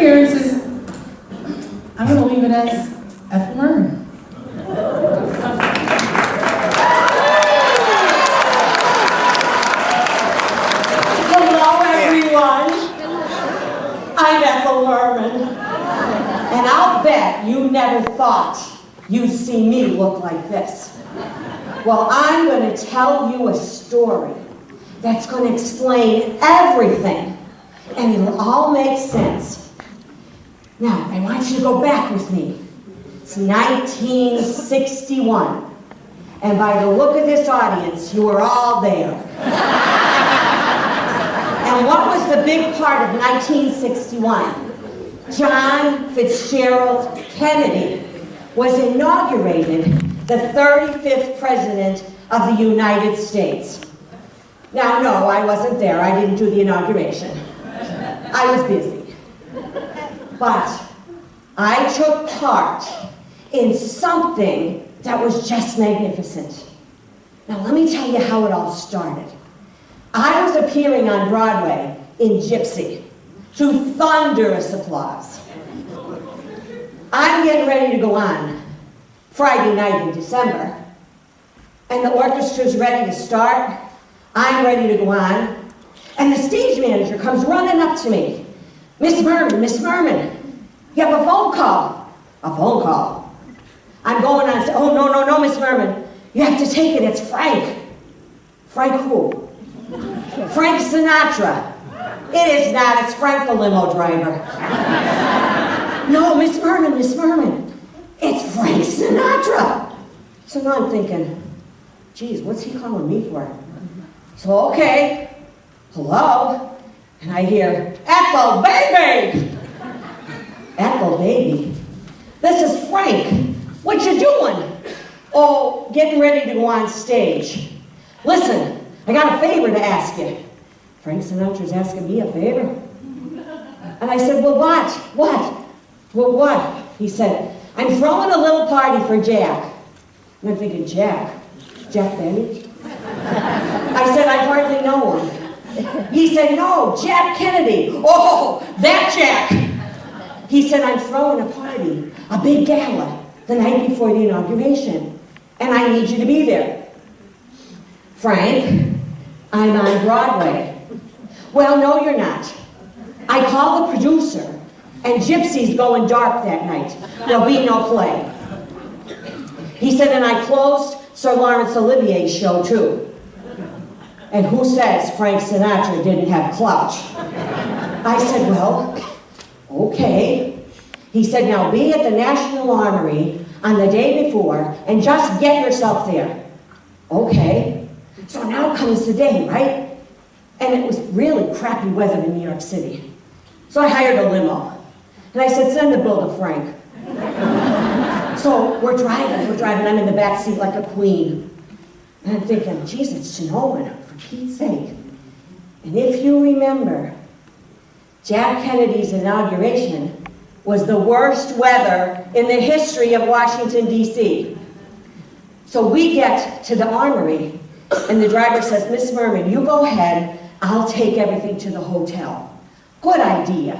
appearances, I'm going to leave it as Ethel Merman. Hello, everyone. I'm Ethel Merman. And I'll bet you never thought you'd see me look like this. Well, I'm going to tell you a story that's going to explain everything, and it'll all make sense. Now, I want you to go back with me. It's 1961, and by the look of this audience, you were all there. And what was the big part of 1961? John Fitzgerald Kennedy was inaugurated the 35th President of the United States. Now, no, I wasn't there. I didn't do the inauguration. I was busy. But I took part in something that was just magnificent. Now, let me tell you how it all started. I was appearing on Broadway in Gypsy to thunderous applause. I'm getting ready to go on Friday night in December, and the orchestra's ready to start. I'm ready to go on, and the stage manager comes running up to me. Miss Merman, you have a phone call. A phone call? I'm going on, oh, no, Miss Merman. You have to take it, it's Frank. Frank who? Frank Sinatra. It is not, it's Frank the limo driver. No, Miss Merman, it's Frank Sinatra. So now I'm thinking, geez, what's he calling me for? So, okay, hello, and I hear, Ethel, baby! Ethel, baby? This is Frank. What you doing? Oh, getting ready to go on stage. Listen, I got a favor to ask you. Frank Sinatra's asking me a favor. And I said, well, what? Well, what? He said, I'm throwing a little party for Jack. And I'm thinking, Jack Benny? I said, I hardly know him. He said, no, Jack Kennedy. Oh, that Jack. He said, I'm throwing a party, a big gala, the night before the inauguration, and I need you to be there. Frank, I'm on Broadway. Well, no, you're not. I called the producer, and Gypsy's going dark that night. There'll be no play. He said, and I closed Sir Laurence Olivier's show, too. And who says Frank Sinatra didn't have clout? I said, well, okay. He said, now be at the National Armory on the day before and just get yourself there. Okay. So now comes the day, right? And it was really crappy weather in New York City. So I hired a limo. And I said, send the bill to Frank. So we're driving. I'm in the back seat like a queen. And I'm thinking, geez, it's snowing, for Pete's sake. And if you remember, Jack Kennedy's inauguration was the worst weather in the history of Washington, D.C. So we get to the Armory, and the driver says, Miss Merman, you go ahead, I'll take everything to the hotel. Good idea.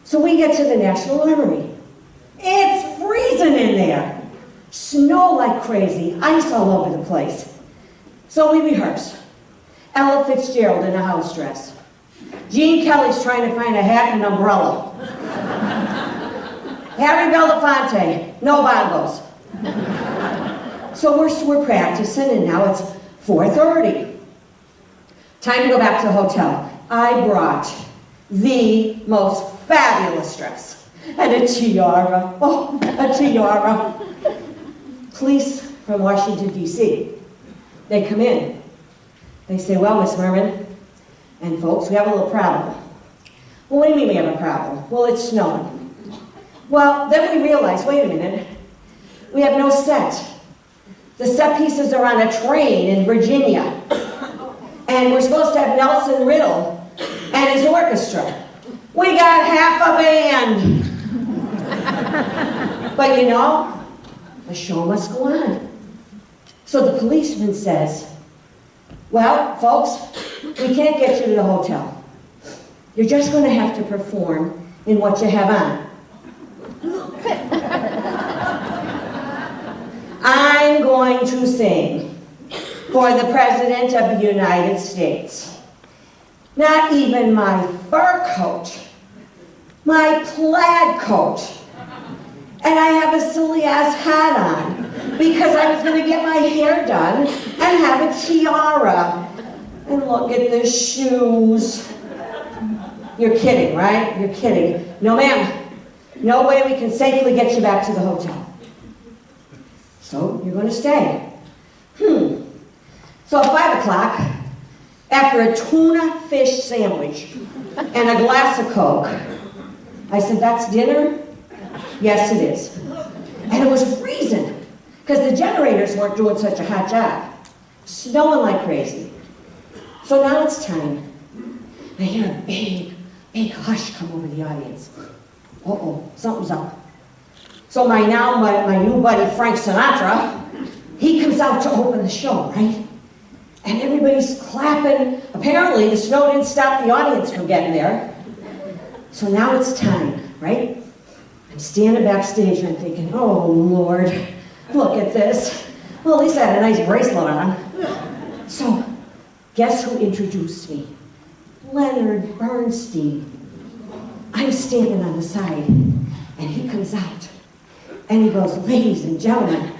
So we get to the National Armory. It's freezing in there. Snow like crazy, ice all over the place. So we rehearse. Ella Fitzgerald in a house dress. Gene Kelly's trying to find a hat and an umbrella. Harry Belafonte, no bongos. So we're practicing, and now it's 4:30. Time to go back to the hotel. I brought the most fabulous dress and a tiara. Oh, a tiara. Police from Washington, D.C. They come in. They say, well, Miss Merman and folks, we have a little problem. Well, what do you mean we have a problem? Well, it's snowing. Well, then we realize, wait a minute, we have no set. The set pieces are on a train in Virginia. And we're supposed to have Nelson Riddle and his orchestra. We got half a band. But you know, the show must go on. So the policeman says, well, folks, we can't get you to the hotel. You're just going to have to perform in what you have on. I'm going to sing for the President of the United States. Not even my fur coat, my plaid coat, and I have a silly ass hat on because I was going to get my hair done and have a tiara. And look at the shoes. You're kidding, right? You're kidding. No, ma'am. No way we can safely get you back to the hotel. So you're going to stay. So at 5 o'clock, after a tuna fish sandwich and a glass of Coke, I said, "That's dinner?" "Yes, it is." And it was freezing because the generators weren't doing such a hot job. Snowing like crazy. So now it's time. I hear a big hush come over the audience. Uh-oh, something's up. So my new buddy Frank Sinatra, he comes out to open the show, right? And everybody's clapping. Apparently the snow didn't stop the audience from getting there. So now it's time, right? I'm standing backstage and I'm thinking, oh Lord, look at this. Well, at least I had a nice bracelet on. So, guess who introduced me? Leonard Bernstein. I'm standing on the side, and he comes out, and he goes, "Ladies and gentlemen,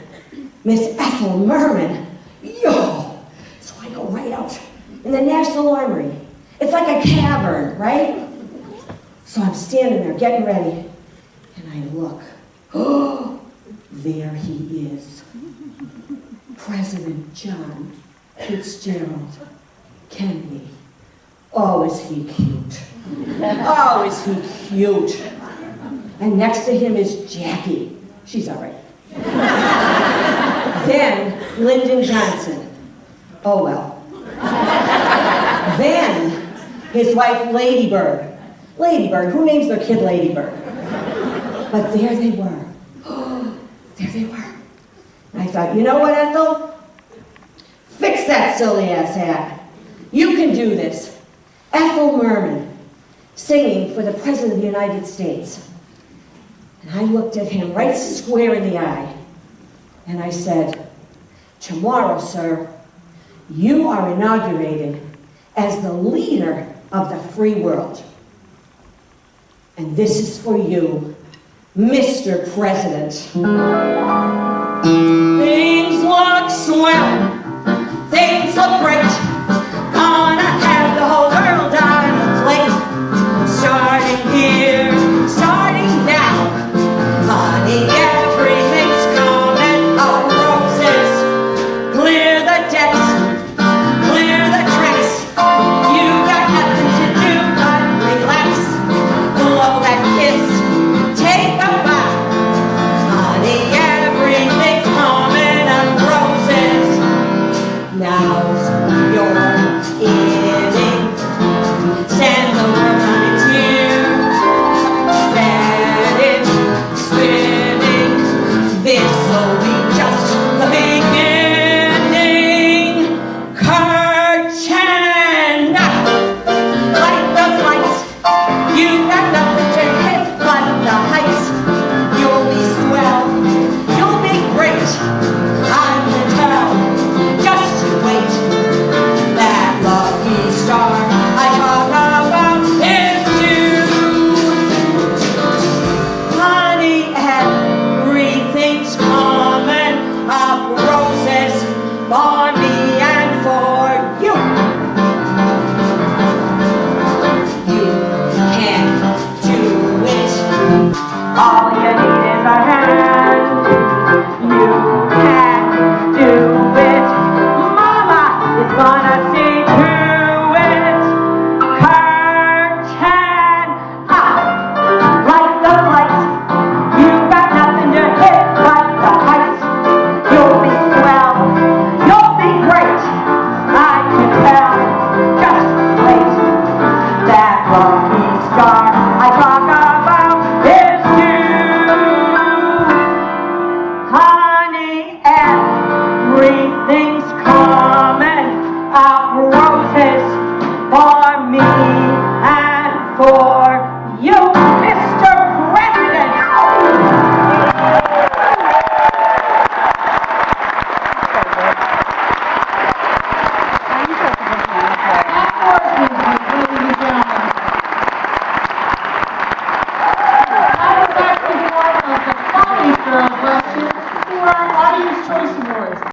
Miss Ethel Merman." Yo! So I go right out in the National Armory. It's like a cavern, right? So I'm standing there getting ready, and I look. Oh, there he is. President John Fitzgerald Kennedy. Oh, is he cute. Oh, is he cute. And next to him is Jackie. She's all right. Then Lyndon Johnson. Oh, well. Then his wife, Lady Bird. Lady Bird, who names their kid Lady Bird? But there they were. Oh, there they were. And I thought, you know what, Ethel? Fix that silly ass hat. You can do this. Ethel Merman, singing for the President of the United States. And I looked at him right square in the eye, and I said, "Tomorrow, sir, you are inaugurated as the leader of the free world. And this is for you, Mr. President." Things look swell. Things look great. Gonna have the whole world on a plate. Starting here, starting now. Honey, everything's coming up roses. Clear the decks, clear the tracks. You got nothing to do but relax. Blow that kiss, take a bow. Honey, everything's coming up roses. Now's your inning. Stand the world on its ear. Set it spinning. This'll be just the beginning. Curtain up. Light those lights. You got nothing to hit but the heights. You'll be swell. You'll be great. I can tell. Just you wait. That lucky star I talk about is you. Honey, everything's coming up roses for me and for you. You can do it. All you need is a hand. You can do it. Mama is gonna see to it. Curtain up. Light the lights. You got nothing to hit but the heights. You'll be swell. You'll be great. I can tell. Just wait. That lucky star I talk about is you. Honey, everything's coming up roses for me and for you.